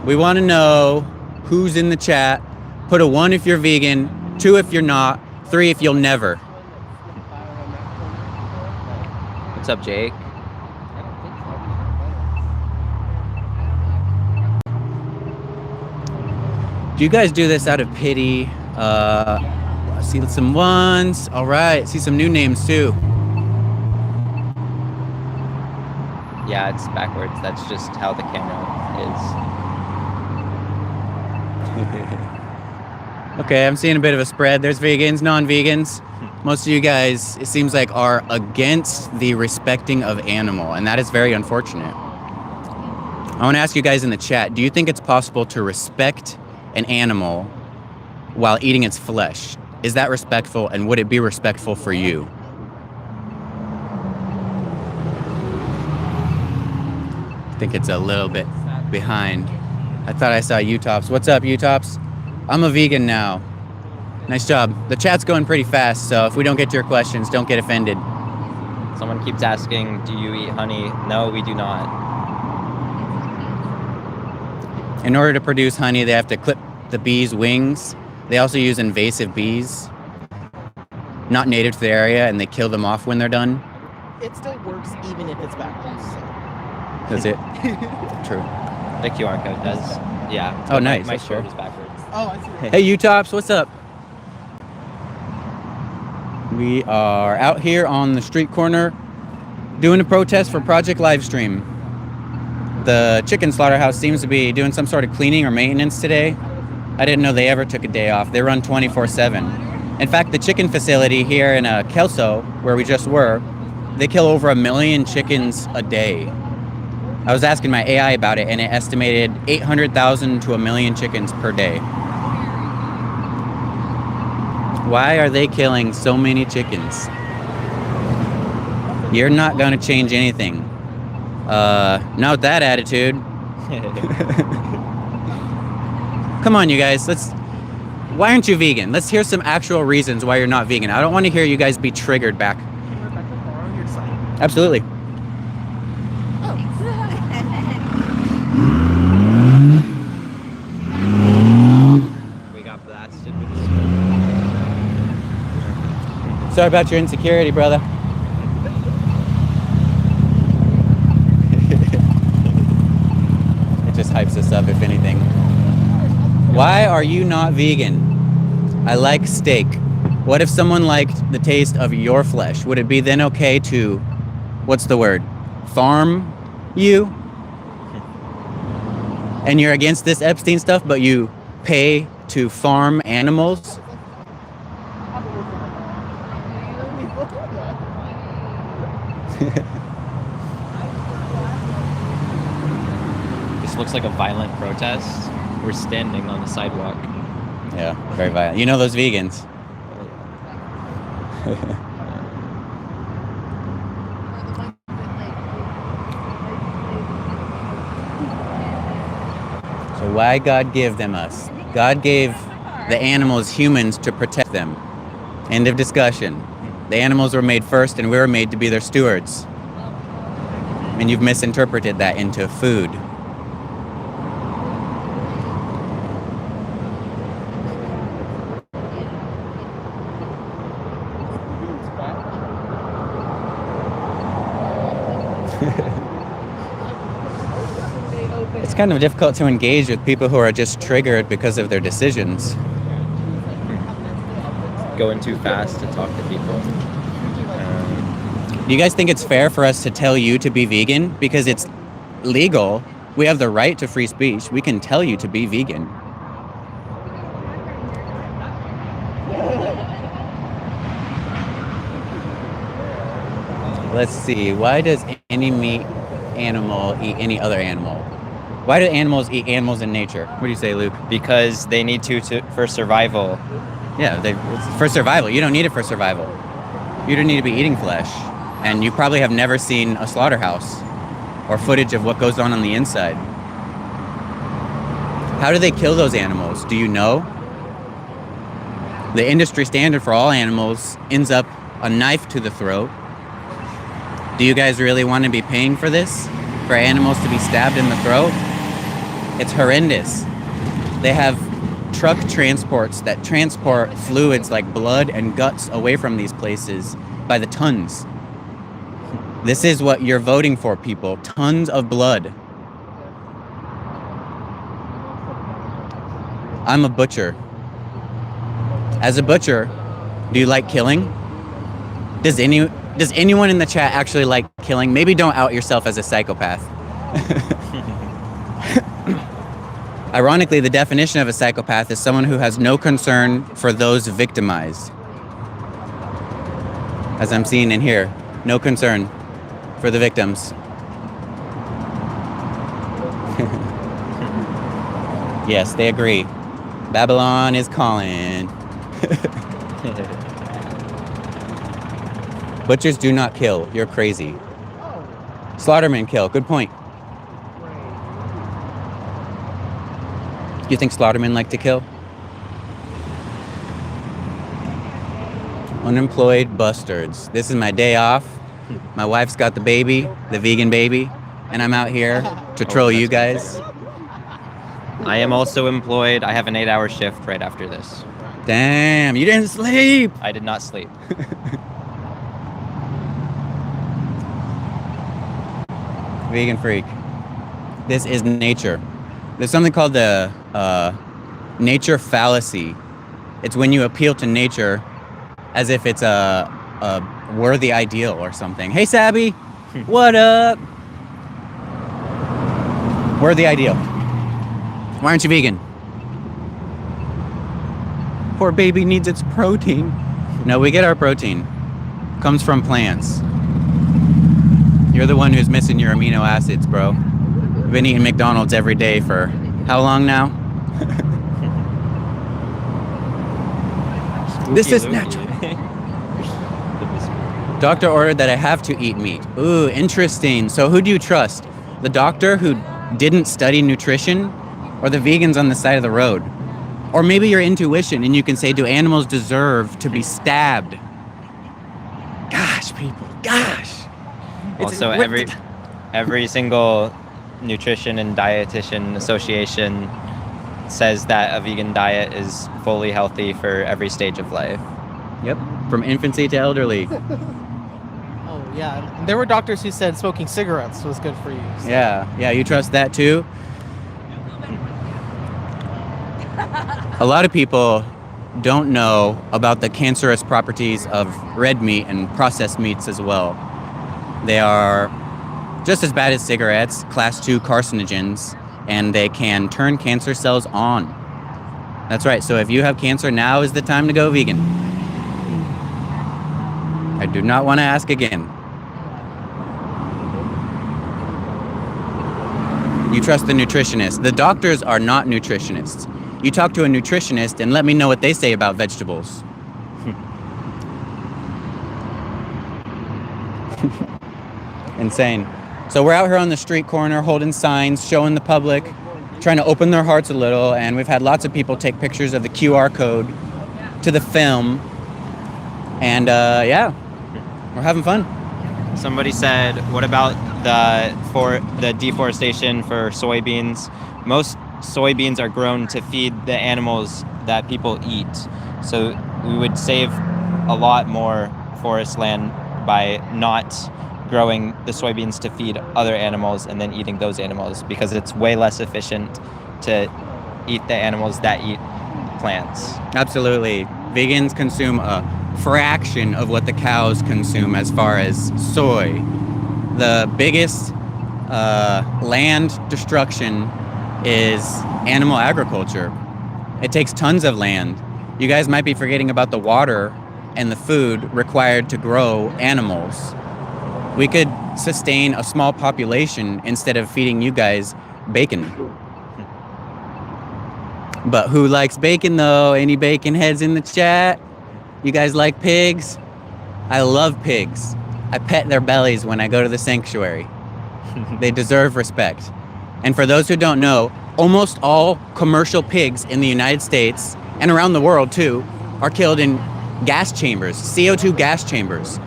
we want to know who's in the chat. Put a 1 if you're vegan, 2 if you're not, 3 if you'll never. What's up, Jake? Do you guys do this out of pity? I see some 1s. All right, see some new names too. Yeah, it's backwards. That's just how the camera is. Okay, I'm seeing a bit of a spread. There's vegans, non-vegans. Most of you guys, it seems like, are against the respecting of animal, and that is very unfortunate. I want to ask you guys in the chat, do you think it's possible to respect an animal while eating its flesh? Is that respectful, and would it be respectful for you? I think it's a little bit behind. I thought I saw U-Tops. What's up, U-Tops? I'm a vegan now. Nice job. The chat's going pretty fast, so if we don't get to your questions, don't get offended. Someone keeps asking, do you eat honey? No, we do not. In order to produce honey, they have to clip the bees' wings. They also use invasive bees, not native to the area, and they kill them off when they're done. It still works even if it's backwards. Does it? True. The QR code does. Yeah. Oh, nice. My That's shirt cool. is backwards. Oh, I see. Hey, U-Tops, what's up? We are out here on the street corner doing a protest for Project Livestream. The chicken slaughterhouse seems to be doing some sort of cleaning or maintenance today. I didn't know they ever took a day off. They run 24/7. In fact, the chicken facility here in Kelso, where we just were, they kill over 1 million chickens a day. I was asking my AI about it, and it estimated 800,000 to 1 million chickens per day. Why are they killing so many chickens? You're not going to change anything. Not with that attitude. Come on, you guys. Why aren't you vegan? Let's hear some actual reasons why you're not vegan. I don't want to hear you guys be triggered back. Absolutely. We got blasted. Sorry about your insecurity, brother. It just hypes us up, if anything. Why are you not vegan? I like steak. What if someone liked the taste of your flesh? Would it be then okay to, what's the word, farm you? And you're against this Epstein stuff, but you pay to farm animals? This looks like a violent protest. We're standing on the sidewalk. Yeah, very violent. You know those vegans. So why God give them us? God gave the animals humans to protect them. End of discussion. The animals were made first and we were made to be their stewards. And you've misinterpreted that into food. It's kind of difficult to engage with people who are just triggered because of their decisions. Going too fast to talk to people. Do you guys think it's fair for us to tell you to be vegan? Because it's legal. We have the right to free speech. We can tell you to be vegan. Let's see. Why does any meat animal eat any other animal? Why do animals eat animals in nature? What do you say, Luke? Because they need to for survival. Yeah, for survival. You don't need it for survival. You don't need to be eating flesh. And you probably have never seen a slaughterhouse or footage of what goes on the inside. How do they kill those animals? Do you know? The industry standard for all animals ends up a knife to the throat. Do you guys really want to be paying for this? For animals to be stabbed in the throat? It's horrendous. They have truck transports that transport fluids like blood and guts away from these places by the tons. This is what you're voting for, people. Tons of blood. I'm a butcher. As a butcher, do you like killing? Does anyone in the chat actually like killing? Maybe don't out yourself as a psychopath. Ironically, the definition of a psychopath is someone who has no concern for those victimized. As I'm seeing in here, no concern for the victims. Yes, they agree. Babylon is calling. Butchers do not kill. You're crazy. Slaughtermen kill. Good point. Do you think slaughtermen like to kill? Unemployed bastards. This is my day off. My wife's got the baby, the vegan baby, and I'm out here to troll you guys. I am also employed. I have an 8-hour shift right after this. Damn, you didn't sleep. I did not sleep. Vegan freak. This is nature. There's something called the nature fallacy. It's when you appeal to nature as if it's a worthy ideal or something. Hey, Sabby, what up? Worthy ideal. Why aren't you vegan? Poor baby needs its protein. No, we get our protein. Comes from plants. You're the one who's missing your amino acids, bro. I've been eating McDonald's every day for how long now? This is natural. Doctor ordered that I have to eat meat. Ooh, interesting. So who do you trust? The doctor who didn't study nutrition, or the vegans on the side of the road? Or maybe your intuition and you can say, do animals deserve to be stabbed? Gosh, people, gosh. Also, every single nutrition and dietitian association says that a vegan diet is fully healthy for every stage of life. Yep, from infancy to elderly. Oh, yeah. There were doctors who said smoking cigarettes was good for you. So. Yeah, you trust that too? A lot of people don't know about the cancerous properties of red meat and processed meats as well. They are just as bad as cigarettes, class 2 carcinogens, and they can turn cancer cells on. That's right, so if you have cancer, now is the time to go vegan. I do not want to ask again. You trust the nutritionist. The doctors are not nutritionists. You talk to a nutritionist and let me know what they say about vegetables. Insane. So we're out here on the street corner holding signs, showing the public, trying to open their hearts a little, and we've had lots of people take pictures of the QR code to the film. And yeah, we're having fun. Somebody said, what about the deforestation for soybeans? Most soybeans are grown to feed the animals that people eat. So we would save a lot more forest land by not growing the soybeans to feed other animals and then eating those animals, because it's way less efficient to eat the animals that eat plants. Absolutely. Vegans consume a fraction of what the cows consume as far as soy. The biggest land destruction is animal agriculture. It takes tons of land. You guys might be forgetting about the water and the food required to grow animals. we could sustain a small population instead of feeding you guys bacon. But who likes bacon though? Any bacon heads in the chat? You guys like pigs? I love pigs. I pet their bellies when I go to the sanctuary. They deserve respect. And for those who don't know, almost all commercial pigs in the United States and around the world too are killed in gas chambers, CO2 gas chambers.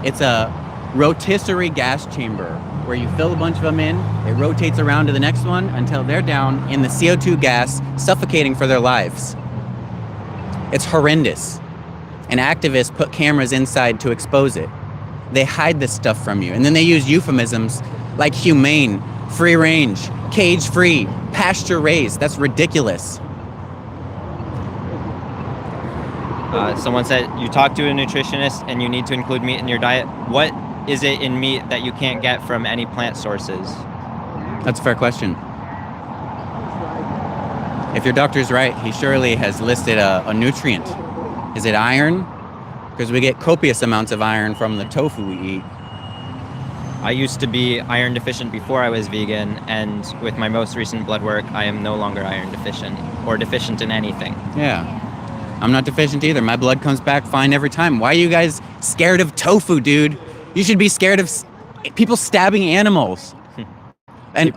It's a rotisserie gas chamber where you fill a bunch of them in, it rotates around to the next one until they're down in the CO2 gas, suffocating for their lives. It's horrendous. And activists put cameras inside to expose it. They hide this stuff from you, and then they use euphemisms like humane, free range, cage-free, pasture-raised. That's ridiculous. Someone said, you talk to a nutritionist and you need to include meat in your diet. What is it in meat that you can't get from any plant sources? That's a fair question. If your doctor's right, he surely has listed a nutrient. Is it iron? Because we get copious amounts of iron from the tofu we eat. I used to be iron deficient before I was vegan, and with my most recent blood work, I am no longer iron deficient or deficient in anything. Yeah. I'm not deficient either. My blood comes back fine every time. Why are you guys scared of tofu, dude? You should be scared of people stabbing animals. And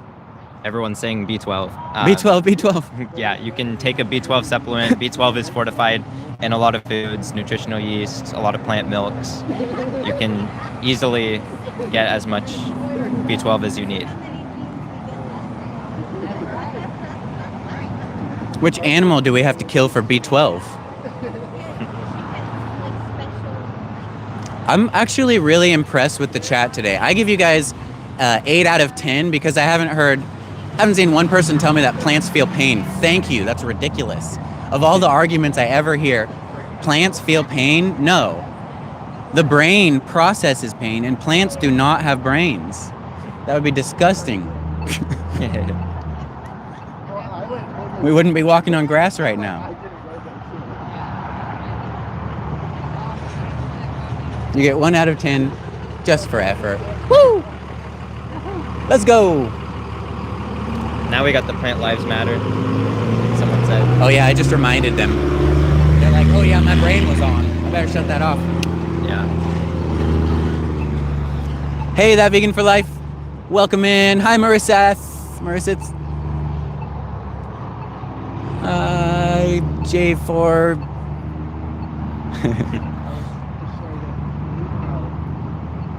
everyone's saying B12. B12. Yeah, you can take a B12 supplement. B12 is fortified in a lot of foods, nutritional yeast, a lot of plant milks. You can easily get as much B12 as you need. Which animal do we have to kill for B12? I'm actually really impressed with the chat today. I give you guys 8 out of 10 because I haven't seen one person tell me that plants feel pain. Thank you. That's ridiculous. Of all the arguments I ever hear, plants feel pain? No. The brain processes pain, and plants do not have brains. That would be disgusting. We wouldn't be walking on grass right now. You get 1 out of 10 just for effort. Woo! Let's go! Now we got the Plant Lives Matter. Someone said. Oh yeah, I just reminded them. They're like, oh yeah, my brain was on. I better shut that off. Yeah. Hey, That Vegan for Life. Welcome in. Hi, Marissa. Marissa. J4.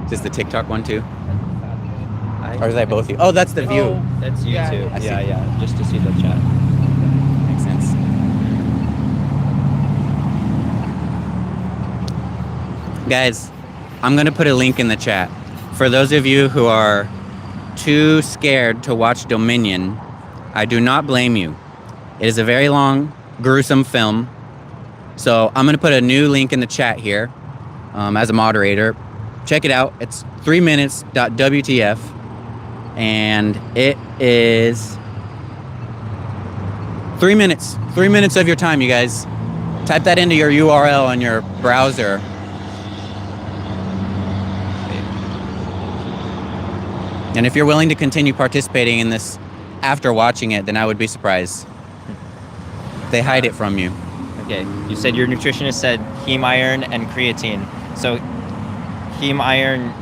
Just the TikTok one too? Or is that both you? Oh, that's the view. Oh, that's you too. Yeah, just to see the chat. Makes sense. Guys, I'm going to put a link in the chat. For those of you who are too scared to watch Dominion, I do not blame you. It is a very long, gruesome film. So I'm going to put a new link in the chat here as a moderator. Check it out. It's 3minutes.wtf. And it is 3 minutes. 3 minutes of your time, you guys. Type that into your URL on your browser. And if you're willing to continue participating in this after watching it, then I would be surprised. They hide it from you. Okay, you said your nutritionist said heme iron and creatine. So heme iron,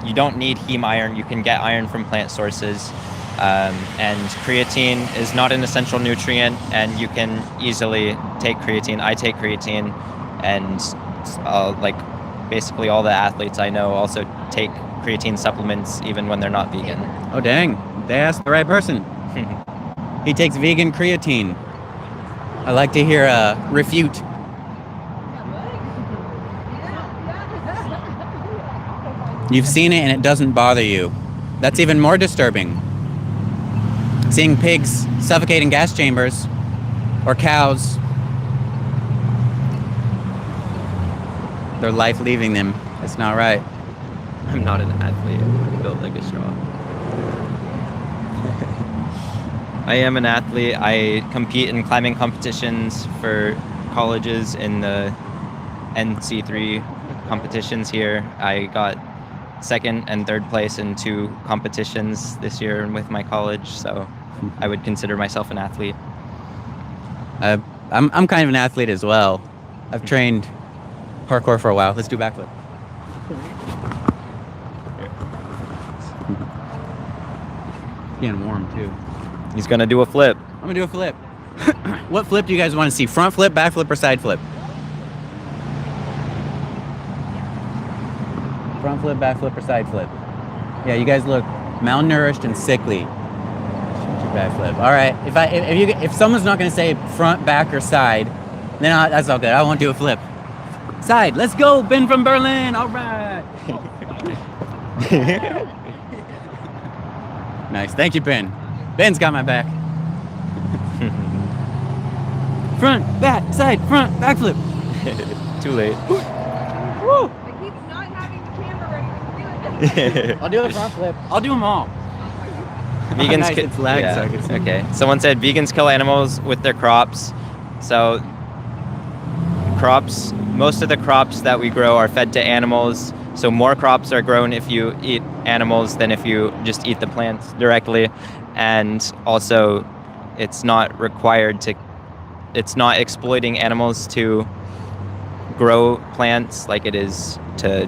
you don't need heme iron. You can get iron from plant sources. And creatine is not an essential nutrient, and you can easily take creatine. I take creatine, and like basically all the athletes I know also take creatine supplements even when they're not vegan. Oh dang, they asked the right person. He takes vegan creatine. I like to hear a refute. You've seen it and it doesn't bother you. That's even more disturbing. Seeing pigs suffocate in gas chambers, or cows, their life leaving them. It's not right. I'm not an athlete. I'm built like a straw. I am an athlete. I compete in climbing competitions for colleges in the NC3 competitions here. I got second and third place in 2 competitions this year with my college, so I would consider myself an athlete. I'm kind of an athlete as well. I've trained parkour for a while. Let's do backflip. Getting warm too. He's gonna do a flip. I'm gonna do a flip. What flip do you guys want to see? Front flip, back flip, or side flip? Front flip, back flip, or side flip? Yeah, you guys look malnourished and sickly. Back flip. All right. If someone's not gonna say front, back, or side, then that's all good. I won't do a flip. Side. Let's go, Ben from Berlin. All right. Nice. Thank you, Ben. Ben's got my back. Front, back, side, front, back flip. Too late. Woo! I'll do a front flip. I'll do them all. Vegans nice, it's lag, yeah. so I can see. Okay. Someone said vegans kill animals with their crops. So most of the crops that we grow are fed to animals. So more crops are grown if you eat animals than if you just eat the plants directly. And also it's not exploiting animals to grow plants like it is to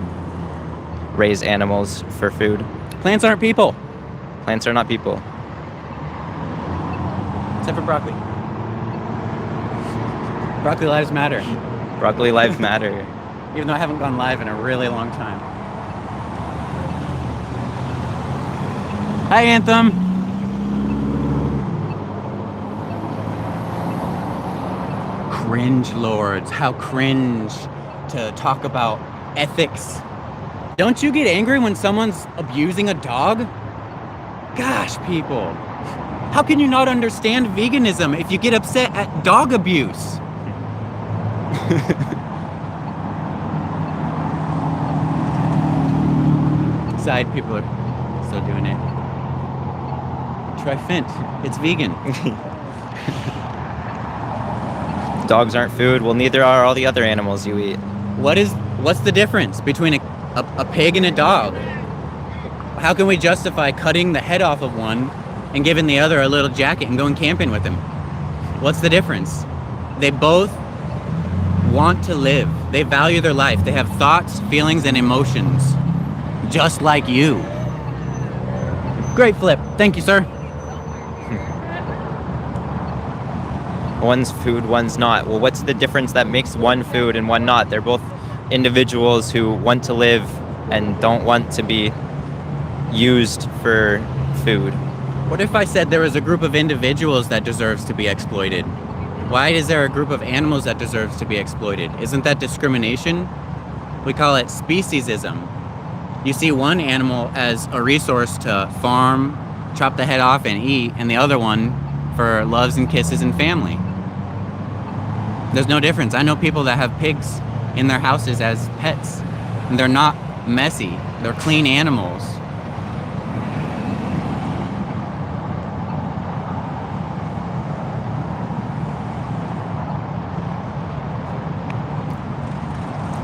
raise animals for food. Plants aren't people. Plants are not people. Except for broccoli. Broccoli lives matter. Broccoli lives matter. Even though I haven't gone live in a really long time. Hi, Anthem. Cringe lords. How cringe to talk about ethics. Don't you get angry when someone's abusing a dog? Gosh, people. How can you not understand veganism if you get upset at dog abuse? Side people are still doing it. Try Fint. It's vegan. Dogs aren't food. Well, neither are all the other animals you eat. What's the difference between a pig and a dog? How can we justify cutting the head off of one and giving the other a little jacket and going camping with him? What's the difference? They both want to live. They value their life. They have thoughts, feelings, and emotions, just like you. Great flip. Thank you, sir. One's food, one's not. Well, what's the difference that makes one food and one not? They're both individuals who want to live and don't want to be used for food. What if I said there was a group of individuals that deserves to be exploited? Why is there a group of animals that deserves to be exploited? Isn't that discrimination? We call it speciesism. You see one animal as a resource to farm, chop the head off and eat, and the other one for loves and kisses and family. There's no difference. I know people that have pigs in their houses as pets, and they're not messy. They're clean animals.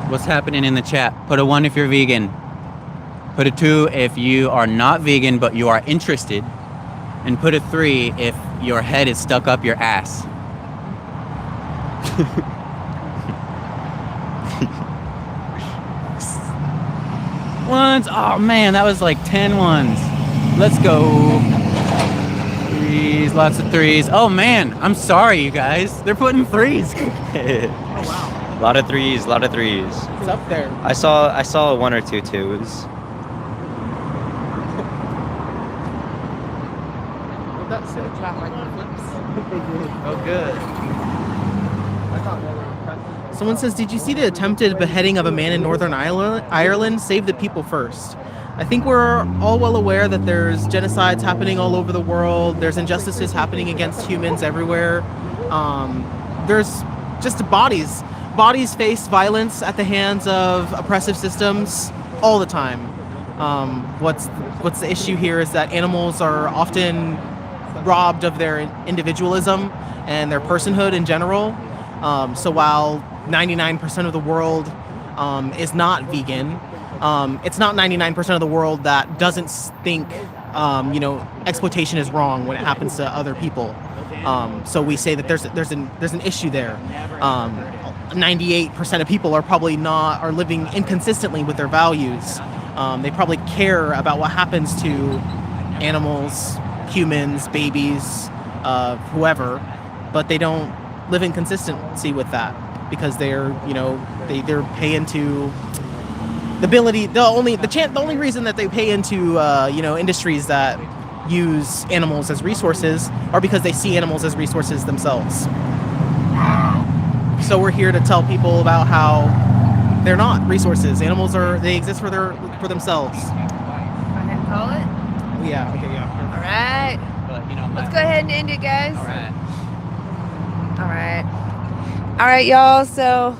What's happening in the chat? Put a 1 if you're vegan. Put a 2 if you are not vegan but you are interested. And put a 3 if your head is stuck up your ass. Ones. Oh man, that was like 10 ones. Let's go. 3s, lots of 3s. Oh man, I'm sorry you guys. They're putting 3s. Oh wow. A lot of 3s, a lot of 3s. It's up there. I saw 1 or 2 2s. That's it. Oh, good. Someone says, did you see the attempted beheading of a man in Northern Ireland? Save the people first. I think we're all well aware that there's genocides happening all over the world. There's injustices happening against humans everywhere. There's just bodies. Bodies face violence at the hands of oppressive systems all the time. What's the issue here is that animals are often robbed of their individualism and their personhood in general. So while 99% of the world is not vegan, It's not 99% of the world that doesn't think, exploitation is wrong when it happens to other people. So we say that there's an issue there. 98% of people are living inconsistently with their values. They probably care about what happens to animals, humans, babies, whoever, but they don't live in consistency with that because they're pay into the ability. The only reason that they pay into industries that use animals as resources are because they see animals as resources themselves. So we're here to tell people about how they're not resources. Animals they exist for themselves. Go ahead and call it. Yeah. Okay. Yeah. All right. Let's go ahead and end it, guys. All right, y'all. So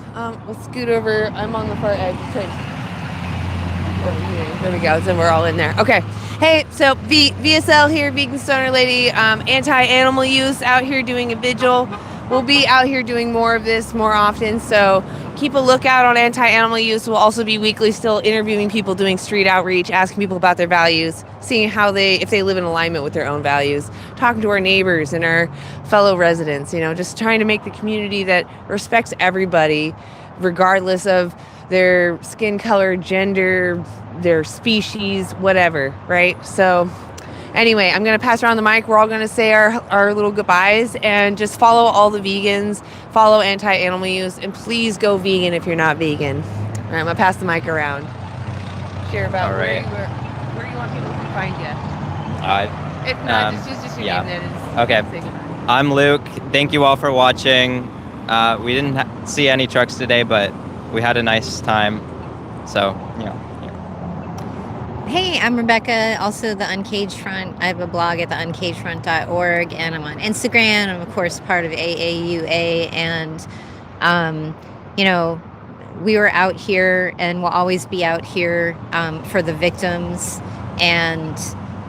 let's scoot over. I'm on the far edge. There we go. So we're all in there. Okay. Hey, so VSL here, Vegan Stoner Lady, anti-animal use, out here doing a vigil. We'll be out here doing more of this more often, so keep a lookout on anti-animal use. We'll also be weekly still interviewing people, doing street outreach, asking people about their values, seeing if they live in alignment with their own values, talking to our neighbors and our fellow residents, just trying to make the community that respects everybody, regardless of their skin color, gender, their species, whatever, right? So anyway, I'm going to pass around the mic. We're all going to say our little goodbyes and just follow all the vegans, follow anti-animal use, and please go vegan if you're not vegan. All right, I'm going to pass the mic around. Share about where you want people to find you. If not, just your name then. Okay. I'm Luke. Thank you all for watching. We didn't see any trucks today, but we had a nice time. So, Hey, I'm Rebecca, also the Uncaged Front. I have a blog at theuncagedfront.org, and I'm on Instagram. I'm, of course, part of AAUA, and, we were out here and will always be out here for the victims. And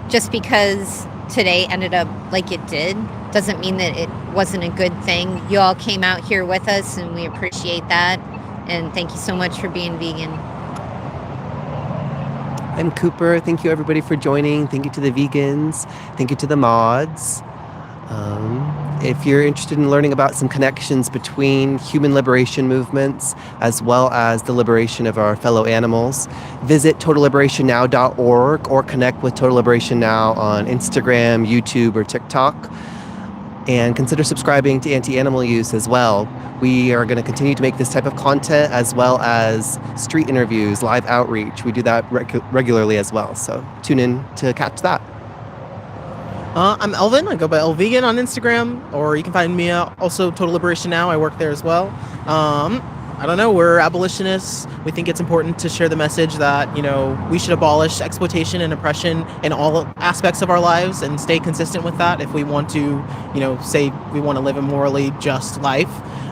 just because today ended up like it did doesn't mean that it wasn't a good thing. You all came out here with us, and we appreciate that. And thank you so much for being vegan. I'm Cooper. Thank you, everybody, for joining. Thank you to the vegans. Thank you to the mods. If you're interested in learning about some connections between human liberation movements as well as the liberation of our fellow animals, visit totalliberationnow.org or connect with Total Liberation Now on Instagram, YouTube, or TikTok. And consider subscribing to Anti-Animal Use as well. We are going to continue to make this type of content as well as street interviews, live outreach. We do that regularly as well. So tune in to catch that. I'm Elvin. I go by Elvegan on Instagram, or you can find me also Total Liberation Now. I work there as well. I don't know. We're abolitionists. We think it's important to share the message that, we should abolish exploitation and oppression in all aspects of our lives and stay consistent with that if we want to, say we want to live a morally just life.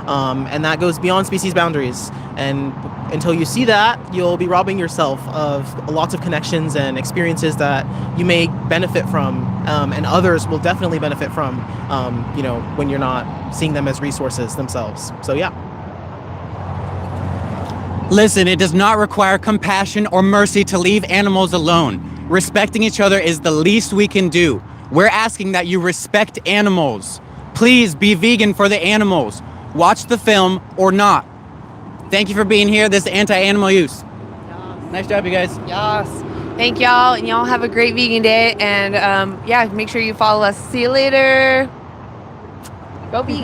And that goes beyond species boundaries. And until you see that, you'll be robbing yourself of lots of connections and experiences that you may benefit from, and others will definitely benefit from, when you're not seeing them as resources themselves. So, yeah. Listen, it does not require compassion or mercy to leave animals alone. Respecting each other is the least we can do. We're asking that you respect animals. Please be vegan for the animals. Watch the film or not. Thank you for being here. This is Anti-Animal Use. Yes. Nice job, you guys. Yes. Thank y'all, and y'all have a great vegan day. And make sure you follow us. See you later. Go vegan.